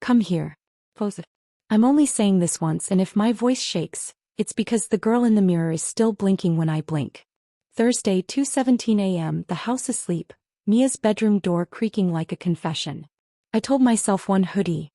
Come here. Pose. I'm only saying this once, and if my voice shakes, it's because the girl in the mirror is still blinking when I blink. Thursday, 2:17 a.m., the house asleep, Mia's bedroom door creaking like a confession. I told myself one hoodie.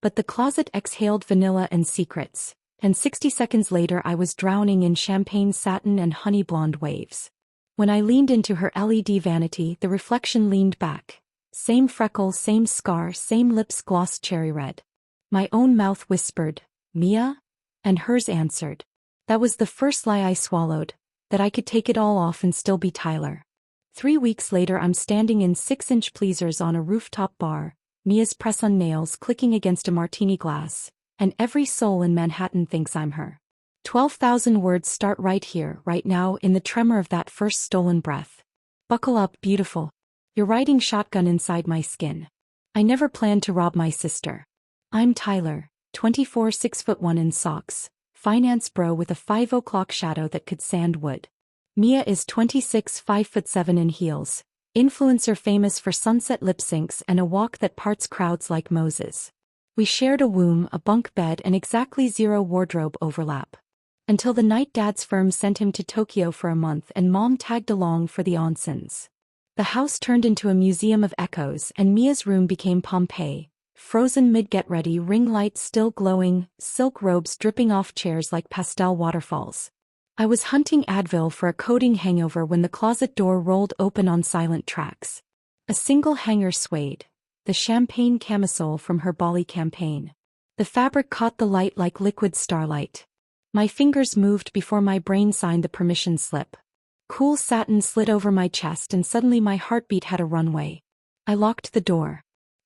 But the closet exhaled vanilla and secrets, and 60 seconds later I was drowning in champagne satin and honey blonde waves. When I leaned into her LED vanity, the reflection leaned back. Same freckle, same scar, same lips glossed cherry red. My own mouth whispered, "Mia?" And hers answered. That was the first lie I swallowed, that I could take it all off and still be Tyler. 3 weeks later I'm standing in 6-inch pleasers on a rooftop bar, Mia's press-on nails clicking against a martini glass, and every soul in Manhattan thinks I'm her. 12,000 words start right here, right now, in the tremor of that first stolen breath. Buckle up, beautiful. You're riding shotgun inside my skin. I never planned to rob my sister. I'm Tyler, 24, 6'1" in socks, finance bro with a 5 o'clock shadow that could sand wood. Mia is 26, 5'7" in heels, influencer famous for sunset lip syncs and a walk that parts crowds like Moses. We shared a womb, a bunk bed, and exactly 0 wardrobe overlap. Until the night Dad's firm sent him to Tokyo for a month and Mom tagged along for the onsens. The house turned into a museum of echoes and Mia's room became Pompeii, frozen mid-get-ready, ring lights still glowing, silk robes dripping off chairs like pastel waterfalls. I was hunting Advil for a coding hangover when the closet door rolled open on silent tracks. A single hanger swayed, the champagne camisole from her Bali campaign. The fabric caught the light like liquid starlight. My fingers moved before my brain signed the permission slip. Cool satin slid over my chest and suddenly my heartbeat had a runway. I locked the door.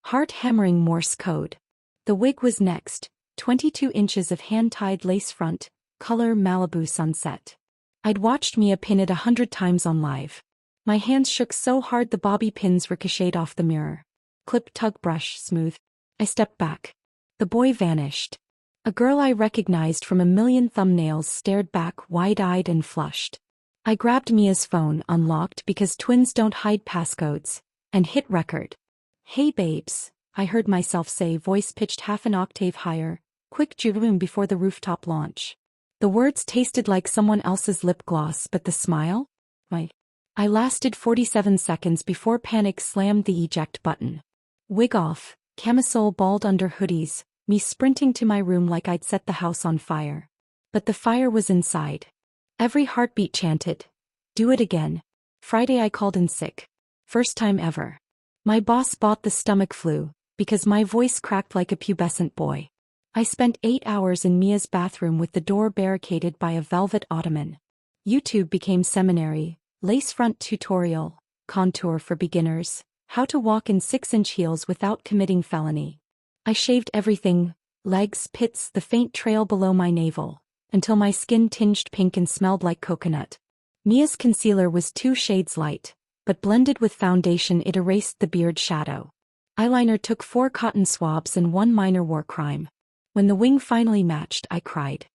Heart hammering Morse code. The wig was next, 22 inches of hand-tied lace front, color Malibu sunset. I'd watched Mia pin it 100 times on live. My hands shook so hard the bobby pins ricocheted off the mirror. Clip, tug, brush, smooth. I stepped back. The boy vanished. A girl I recognized from a million thumbnails stared back wide-eyed and flushed. I grabbed Mia's phone, unlocked because twins don't hide passcodes, and hit record. "Hey babes," I heard myself say, voice pitched half an octave higher, quick jubilant before the rooftop launch. The words tasted like someone else's lip gloss, but the smile? I lasted 47 seconds before panic slammed the eject button. Wig off, camisole balled under hoodies, me sprinting to my room like I'd set the house on fire. But the fire was inside. Every heartbeat chanted, "Do it again." Friday I called in sick. First time ever. My boss bought the stomach flu, because my voice cracked like a pubescent boy. I spent 8 hours in Mia's bathroom with the door barricaded by a velvet ottoman. YouTube became seminary, lace front tutorial, contour for beginners, how to walk in 6-inch heels without committing felony. I shaved everything, legs, pits, the faint trail below my navel, until my skin tinged pink and smelled like coconut. Mia's concealer was 2 shades light, but blended with foundation it erased the beard shadow. Eyeliner took 4 cotton swabs and 1 minor war crime. When the wing finally matched, I cried.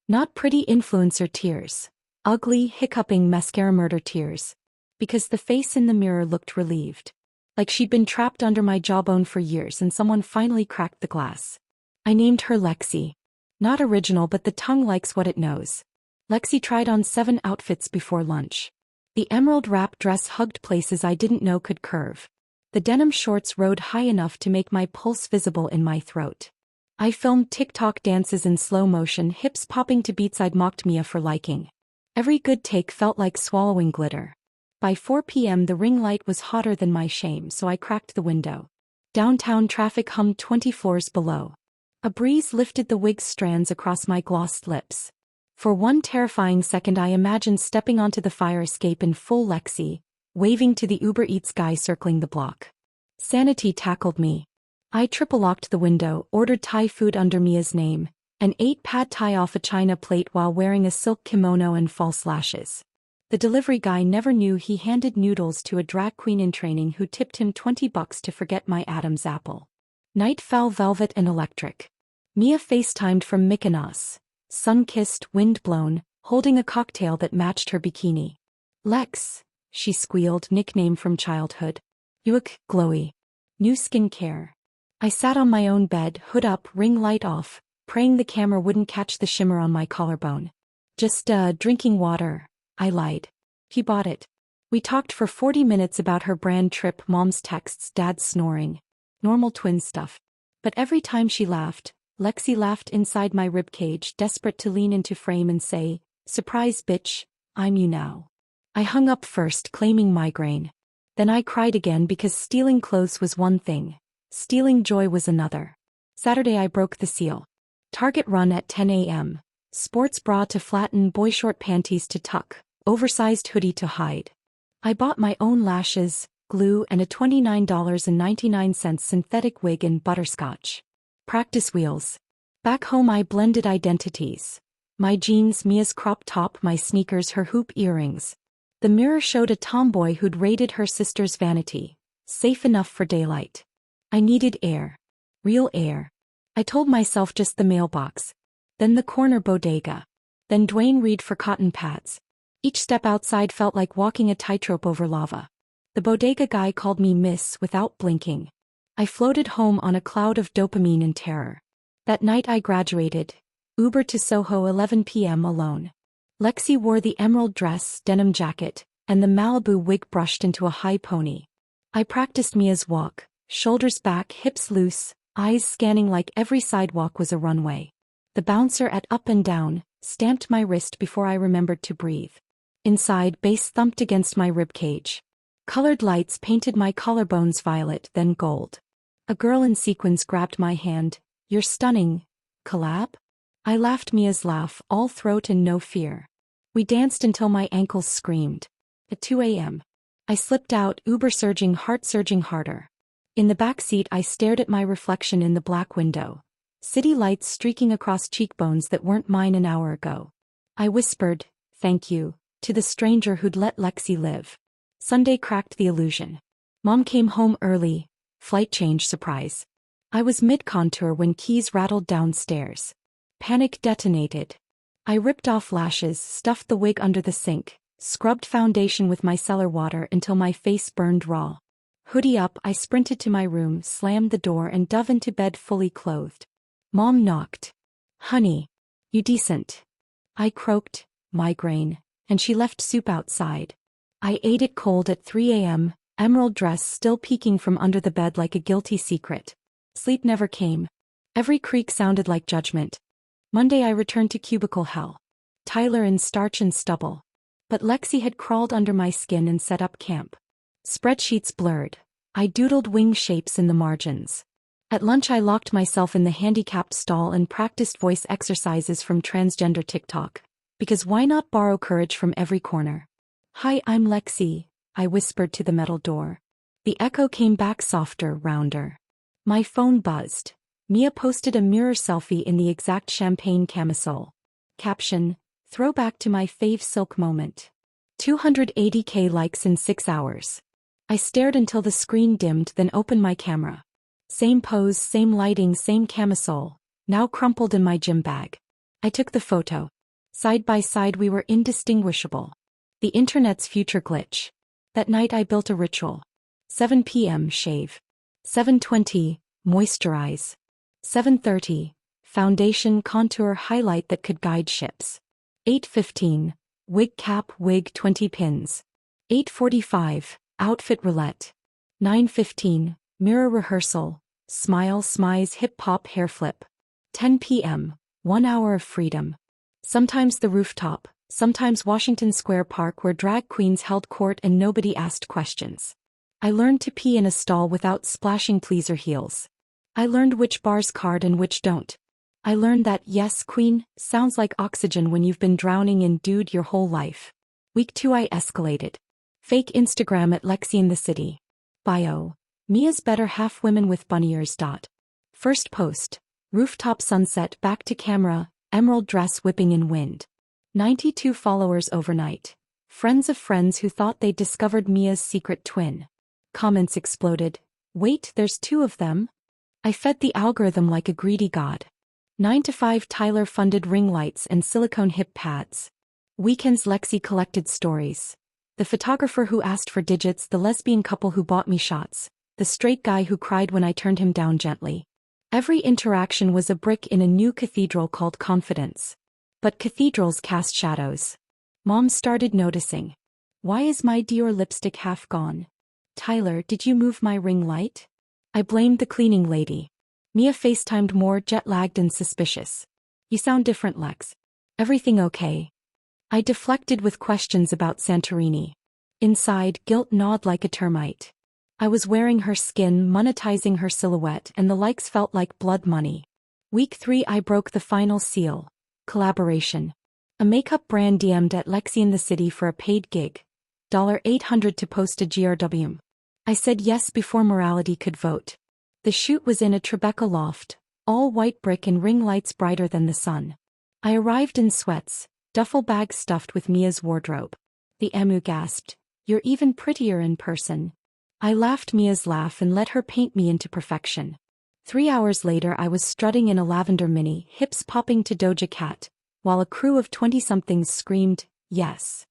Not pretty influencer tears. Ugly, hiccuping mascara murder tears. Because the face in the mirror looked relieved. Like she'd been trapped under my jawbone for years and someone finally cracked the glass. I named her Lexi. Not original, but the tongue likes what it knows. Lexi tried on 7 outfits before lunch. The emerald wrap dress hugged places I didn't know could curve. The denim shorts rode high enough to make my pulse visible in my throat. I filmed TikTok dances in slow motion, hips popping to beats I'd mocked Mia for liking. Every good take felt like swallowing glitter. By 4 p.m. the ring light was hotter than my shame, so I cracked the window. Downtown traffic hummed 20 floors below. A breeze lifted the wig's strands across my glossed lips. For one terrifying second I imagined stepping onto the fire escape in full Lexi, waving to the Uber Eats guy circling the block. Sanity tackled me. I triple-locked the window, ordered Thai food under Mia's name, and ate pad thai off a china plate while wearing a silk kimono and false lashes. The delivery guy never knew he handed noodles to a drag queen in training who tipped him $20 to forget my Adam's apple. Night fell velvet and electric. Mia FaceTimed from Mykonos, sun-kissed, wind-blown, holding a cocktail that matched her bikini. "Lex," she squealed, nickname from childhood. "You look glowy. New skincare." I sat on my own bed, hood up, ring light off, praying the camera wouldn't catch the shimmer on my collarbone. Just, drinking water, I lied. He bought it. We talked for 40 minutes about her brand trip, mom's texts, dad's snoring. Normal twin stuff. But every time she laughed, Lexi laughed inside my ribcage, desperate to lean into frame and say, "Surprise, bitch, I'm you now." I hung up first, claiming migraine. Then I cried again because stealing clothes was one thing. Stealing joy was another. Saturday I broke the seal. Target run at 10 a.m. Sports bra to flatten, boy short panties to tuck, oversized hoodie to hide. I bought my own lashes, glue, and a $29.99 synthetic wig in butterscotch. Practice wheels. Back home I blended identities. My jeans, Mia's crop top, my sneakers, her hoop earrings. The mirror showed a tomboy who'd raided her sister's vanity. Safe enough for daylight. I needed air. Real air. I told myself just the mailbox. Then the corner bodega. Then Dwayne Reed for cotton pads. Each step outside felt like walking a tightrope over lava. The bodega guy called me miss without blinking. I floated home on a cloud of dopamine and terror. That night I graduated. Uber to Soho 11 p.m. alone. Lexi wore the emerald dress, denim jacket, and the Malibu wig brushed into a high pony. I practiced Mia's walk, shoulders back, hips loose, eyes scanning like every sidewalk was a runway. The bouncer at up and down stamped my wrist before I remembered to breathe. Inside, bass thumped against my ribcage. Colored lights painted my collarbones violet, then gold. A girl in sequins grabbed my hand. "You're stunning." Collab? I laughed Mia's laugh, all throat and no fear. We danced until my ankles screamed. At 2 a.m. I slipped out, Uber surging, heart surging harder. In the back seat I stared at my reflection in the black window. City lights streaking across cheekbones that weren't mine an hour ago. I whispered, "Thank you," to the stranger who'd let Lexi live. Sunday cracked the illusion. Mom came home early. Flight change surprise. I was mid-contour when keys rattled downstairs. Panic detonated. I ripped off lashes, stuffed the wig under the sink, scrubbed foundation with micellar water until my face burned raw. Hoodie up, I sprinted to my room, slammed the door and dove into bed fully clothed. Mom knocked. "Honey, you decent?" I croaked, migraine, and she left soup outside. I ate it cold at 3 a.m., emerald dress still peeking from under the bed like a guilty secret. Sleep never came. Every creak sounded like judgment. Monday I returned to cubicle hell. Tyler in starch and stubble. But Lexi had crawled under my skin and set up camp. Spreadsheets blurred. I doodled wing shapes in the margins. At lunch I locked myself in the handicapped stall and practiced voice exercises from transgender TikTok. Because why not borrow courage from every corner? "Hi, I'm Lexi," I whispered to the metal door. The echo came back softer, rounder. My phone buzzed. Mia posted a mirror selfie in the exact champagne camisole. Caption, "Throwback to my fave silk moment." 280K likes in 6 hours. I stared until the screen dimmed, then opened my camera. Same pose, same lighting, same camisole, now crumpled in my gym bag. I took the photo. Side by side we were indistinguishable. The internet's future glitch. That night I built a ritual. 7 p.m. shave. 7:20, moisturize. 7:30, foundation, contour, highlight that could guide ships. 8:15, wig cap, wig 20 pins. 8:45, outfit roulette. 9:15, mirror rehearsal, smile, smize, hip-hop, hair flip. 10 p.m., 1 hour of freedom. Sometimes the rooftop, sometimes Washington Square Park where drag queens held court and nobody asked questions. I learned to pee in a stall without splashing pleaser heels. I learned which bars card and which don't. I learned that "yes, queen" sounds like oxygen when you've been drowning in dude your whole life. Week 2 I escalated. Fake Instagram at Lexi in the city. Bio. Mia's better half women with bunny ears. First post. Rooftop sunset, back to camera, emerald dress whipping in wind. 92 followers overnight. Friends of friends who thought they'd discovered Mia's secret twin. Comments exploded. "Wait, there's 2 of them?" I fed the algorithm like a greedy god. 9 to 5 Tyler funded ring lights and silicone hip pads. Weekends Lexi collected stories. The photographer who asked for digits, the lesbian couple who bought me shots, the straight guy who cried when I turned him down gently. Every interaction was a brick in a new cathedral called confidence. But cathedrals cast shadows. Mom started noticing. Why is my Dior lipstick half gone? Tyler, did you move my ring light? I blamed the cleaning lady. Mia FaceTimed more jet-lagged and suspicious. You sound different, Lex. Everything okay? I deflected with questions about Santorini. Inside, guilt gnawed like a termite. I was wearing her skin, monetizing her silhouette, and the likes felt like blood money. Week 3 I broke the final seal. Collaboration. A makeup brand DM'd at Lexi in the city for a paid gig. $800 to post a GRW. I said yes before morality could vote. The shoot was in a Tribeca loft, all white brick and ring lights brighter than the sun. I arrived in sweats, duffel bag stuffed with Mia's wardrobe. The emu gasped, "You're even prettier in person." I laughed Mia's laugh and let her paint me into perfection. 3 hours later I was strutting in a lavender mini, hips popping to Doja Cat, while a crew of 20-somethings screamed, "Yes."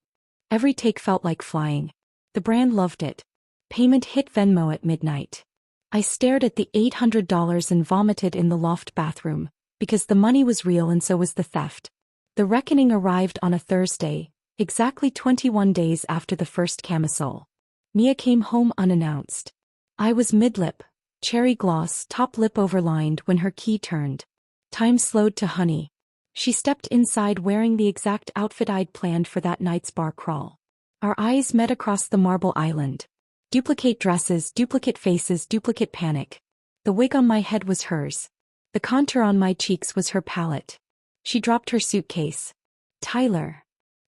Every take felt like flying. The brand loved it. Payment hit Venmo at midnight. I stared at the $800 and vomited in the loft bathroom, because the money was real and so was the theft. The reckoning arrived on a Thursday, exactly 21 days after the first camisole. Mia came home unannounced. I was mid-lip, cherry gloss, top lip overlined when her key turned. Time slowed to honey. She stepped inside wearing the exact outfit I'd planned for that night's bar crawl. Our eyes met across the marble island. Duplicate dresses, duplicate faces, duplicate panic. The wig on my head was hers. The contour on my cheeks was her palette. She dropped her suitcase. "Tyler."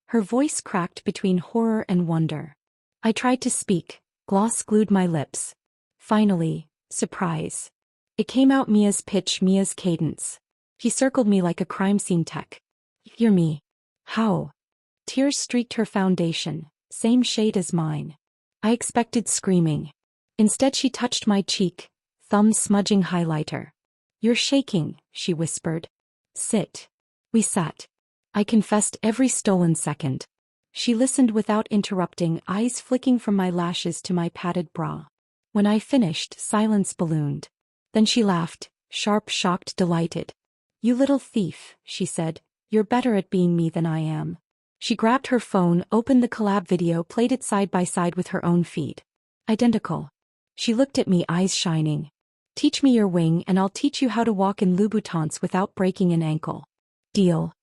Her voice cracked between horror and wonder. I tried to speak, gloss glued my lips. Finally, surprise. It came out Mia's pitch, Mia's cadence. He circled me like a crime scene tech. "You're me." "How?" Tears streaked her foundation, same shade as mine. I expected screaming. Instead she touched my cheek, thumb smudging highlighter. "You're shaking," she whispered. "Sit." We sat. I confessed every stolen second. She listened without interrupting, eyes flicking from my lashes to my padded bra. When I finished, silence ballooned. Then she laughed, sharp, shocked, delighted. "You little thief," she said. "You're better at being me than I am." She grabbed her phone, opened the collab video, played it side by side with her own feed. Identical. She looked at me, eyes shining. "Teach me your wing and I'll teach you how to walk in Louboutins without breaking an ankle." "Deal."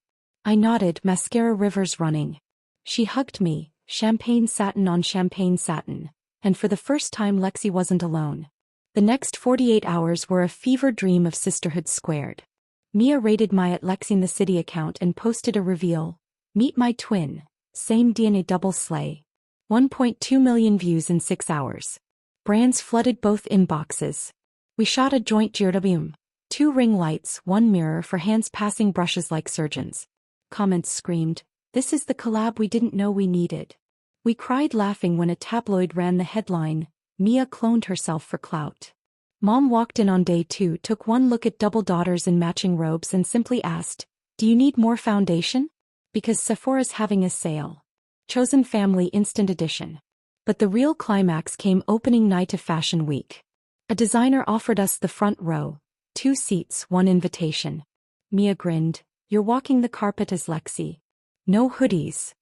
I nodded, mascara rivers running. She hugged me, champagne satin on champagne satin, and for the first time Lexi wasn't alone. The next 48 hours were a fever dream of sisterhood squared. Mia raided my @LexiInTheCity account and posted a reveal. "Meet my twin, same DNA double slay." 1.2 million views in 6 hours. Brands flooded both inboxes. We shot a joint GRW. 2 ring lights, 1 mirror for hands passing brushes like surgeons. Comments screamed, "This is the collab we didn't know we needed." We cried laughing when a tabloid ran the headline, "Mia cloned herself for clout." Mom walked in on day 2, took one look at double daughters in matching robes and simply asked, "Do you need more foundation?" Because Sephora's having a sale. Chosen Family Instant Edition. But the real climax came opening night of Fashion Week. A designer offered us the front row, 2 seats, 1 invitation. Mia grinned, "You're walking the carpet as Lexi. No hoodies."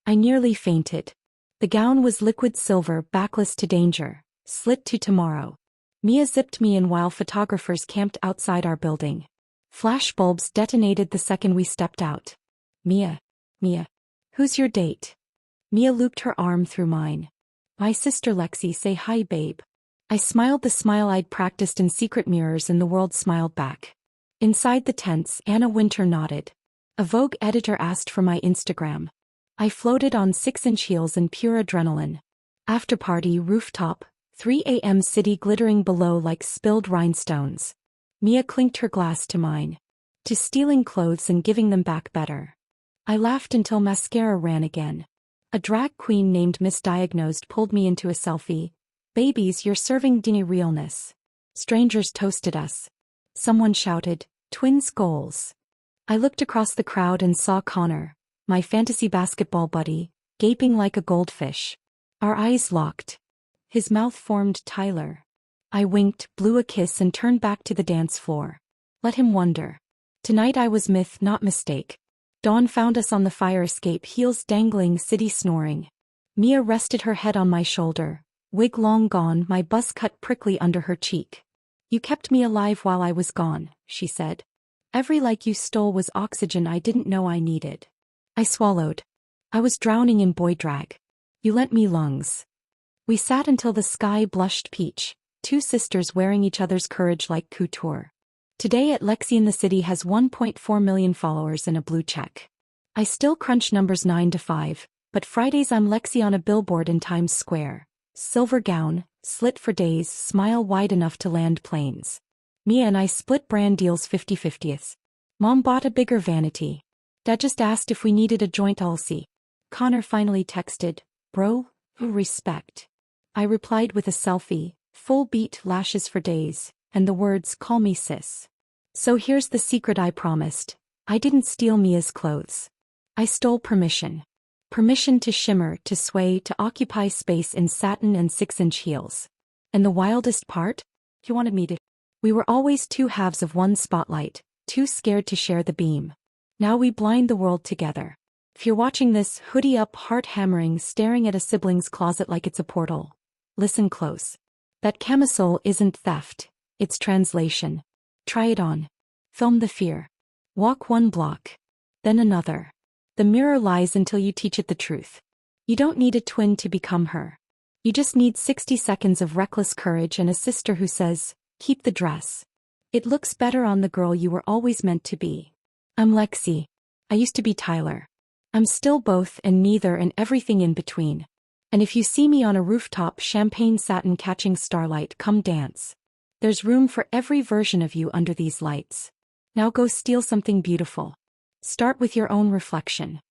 I nearly fainted. The gown was liquid silver, backless to danger, slit to tomorrow. Mia zipped me in while photographers camped outside our building. Flashbulbs detonated the second we stepped out. Mia. Who's your date?" Mia looped her arm through mine. "My sister Lexi, say hi babe." I smiled the smile I'd practiced in secret mirrors and the world smiled back. Inside the tents, Anna Winter nodded. A Vogue editor asked for my Instagram. I floated on 6-inch heels in pure adrenaline. After party, rooftop, 3 a.m. city glittering below like spilled rhinestones. Mia clinked her glass to mine. To stealing clothes and giving them back better. I laughed until mascara ran again. A drag queen named Misdiagnosed pulled me into a selfie. "Babies, you're serving Dini realness." Strangers toasted us. Someone shouted, "Twins goals." I looked across the crowd and saw Connor, my fantasy basketball buddy, gaping like a goldfish. Our eyes locked. His mouth formed Tyler. I winked, blew a kiss and turned back to the dance floor. Let him wonder. Tonight I was myth, not mistake. Dawn found us on the fire escape, heels dangling, city snoring. Mia rested her head on my shoulder, wig long gone, my buzz cut prickly under her cheek. You kept me alive while I was gone, she said. Every like you stole was oxygen I didn't know I needed. I swallowed. I was drowning in boy drag. You lent me lungs. We sat until the sky blushed peach, two sisters wearing each other's courage like couture. Today at Lexi in the city has 1.4 million followers and a blue check. I still crunch numbers 9 to 5, but Fridays I'm Lexi on a billboard in Times Square. Silver gown, slit for days, smile wide enough to land planes. Mia and I split brand deals 50-50. Mom bought a bigger vanity. Dad just asked if we needed a joint ulci. Connor finally texted, bro, respect. I replied with a selfie, full beat lashes for days, and the words call me sis. So here's the secret I promised. I didn't steal Mia's clothes. I stole permission. Permission to shimmer, to sway, to occupy space in satin and 6-inch heels. And the wildest part? He wanted me to. We were always two halves of one spotlight, too scared to share the beam. Now we blind the world together. If you're watching this, hoodie up, heart hammering, staring at a sibling's closet like it's a portal. Listen close. That camisole isn't theft, it's translation. Try it on. Film the fear. Walk one block. Then another. The mirror lies until you teach it the truth. You don't need a twin to become her. You just need 60 seconds of reckless courage and a sister who says, keep the dress. It looks better on the girl you were always meant to be. I'm Lexi. I used to be Tyler. I'm still both and neither and everything in between. And if you see me on a rooftop, champagne satin catching starlight, come dance. There's room for every version of you under these lights. Now go steal something beautiful. Start with your own reflection.